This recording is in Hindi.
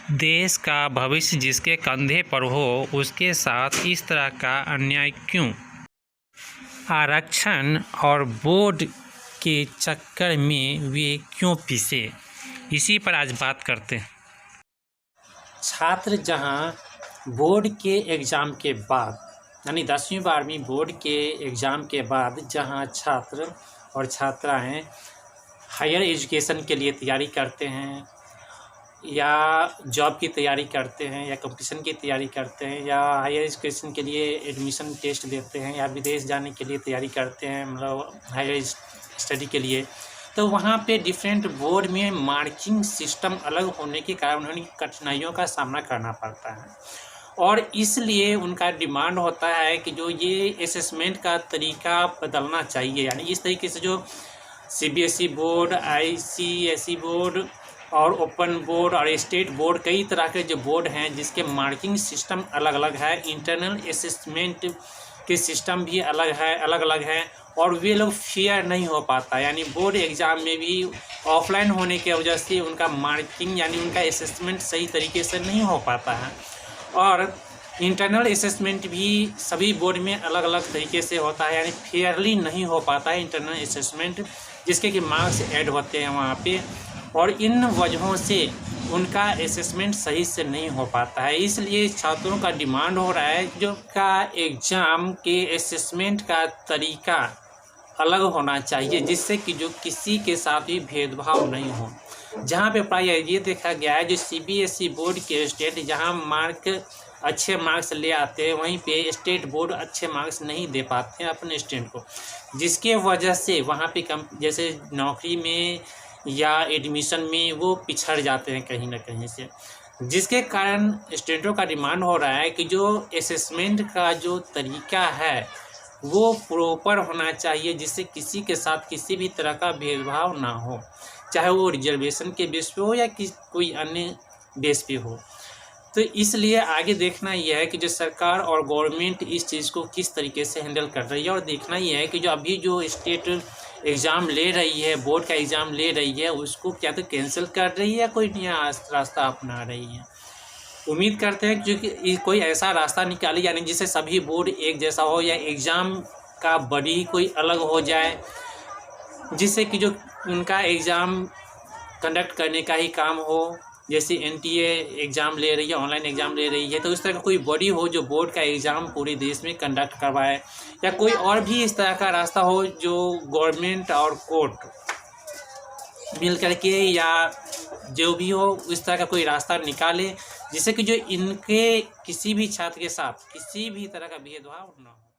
देश का भविष्य जिसके कंधे पर हो उसके साथ इस तरह का अन्याय क्यों? आरक्षण और बोर्ड के चक्कर में वे क्यों पिसे? इसी पर आज बात करते हैं। छात्र जहां बोर्ड के एग्ज़ाम के बाद यानी 10वीं 12वीं बोर्ड के एग्ज़ाम के बाद जहां छात्र और छात्राएं हायर एजुकेशन के लिए तैयारी करते हैं या जॉब की तैयारी करते हैं या कंपटीशन की तैयारी करते हैं या हायर एजुकेशन के लिए एडमिशन टेस्ट देते हैं या विदेश जाने के लिए तैयारी करते हैं, मतलब हायर स्टडी के लिए, तो वहाँ पे डिफरेंट बोर्ड में मार्किंग सिस्टम अलग होने के कारण उन्हें कठिनाइयों का सामना करना पड़ता है और इसलिए उनका डिमांड होता है कि जो ये असेसमेंट का तरीका बदलना चाहिए। यानी इस तरीके से जो सीबीएसई बोर्ड, आईसीएसई बोर्ड और ओपन बोर्ड और स्टेट बोर्ड, कई तरह के जो बोर्ड हैं जिसके मार्किंग सिस्टम अलग अलग है, इंटरनल असेसमेंट के सिस्टम भी अलग अलग है और वे लोग फेयर नहीं हो पाता। यानी बोर्ड एग्ज़ाम में भी ऑफलाइन होने की वजह से उनका मार्किंग यानी उनका असेसमेंट सही तरीके से नहीं हो पाता है और इंटरनल असेसमेंट भी सभी बोर्ड में अलग अलग तरीके से होता है, यानी फेयरली नहीं हो पाता है इंटरनल असेसमेंट, जिसके कि मार्क्स ऐड होते हैं वहाँ पे और इन वजहों से उनका असेसमेंट सही से नहीं हो पाता है। इसलिए छात्रों का डिमांड हो रहा है जो का एग्ज़ाम के असेसमेंट का तरीका अलग होना चाहिए, जिससे कि जो किसी के साथ भी भेदभाव नहीं हो। जहाँ पे प्राय ये देखा गया है जो सीबीएसई बोर्ड के स्टेट जहाँ अच्छे मार्क्स ले आते हैं वहीं पे स्टेट बोर्ड अच्छे मार्क्स नहीं दे पाते हैं अपने स्टूडेंट को, जिसके वजह से वहाँ पे जैसे नौकरी में या एडमिशन में वो पिछड़ जाते हैं कहीं ना कहीं से, जिसके कारण स्टूडेंटों का डिमांड हो रहा है कि जो असेसमेंट का जो तरीका है वो प्रॉपर होना चाहिए, जिससे किसी के साथ किसी भी तरह का भेदभाव ना हो, चाहे वो रिजर्वेशन के बेस पे हो या कोई अन्य बेस पे हो। तो इसलिए आगे देखना यह है कि जो सरकार और गवर्नमेंट इस चीज़ को किस तरीके से हैंडल कर रही है और देखना यह है कि जो अभी जो स्टेट एग्ज़ाम ले रही है, बोर्ड का एग्ज़ाम ले रही है, उसको क्या तो कैंसिल कर रही है या कोई नया रास्ता अपना रही है। उम्मीद करते हैं कि कोई ऐसा रास्ता निकाले यानी जिससे सभी बोर्ड एक जैसा हो या एग्ज़ाम का बॉडी कोई अलग हो जाए, जिससे कि जो उनका एग्ज़ाम कंडक्ट करने का ही काम हो। जैसे एनटीए एग्ज़ाम ले रही है, ऑनलाइन एग्ज़ाम ले रही है, तो इस तरह का कोई बॉडी हो जो बोर्ड का एग्ज़ाम पूरे देश में कंडक्ट करवाए या कोई और भी इस तरह का रास्ता हो जो गवर्नमेंट और कोर्ट मिल करके या जो भी हो इस तरह का कोई रास्ता निकाले, जिससे कि जो इनके किसी भी छात्र के साथ किसी भी तरह का भेदभाव न हो।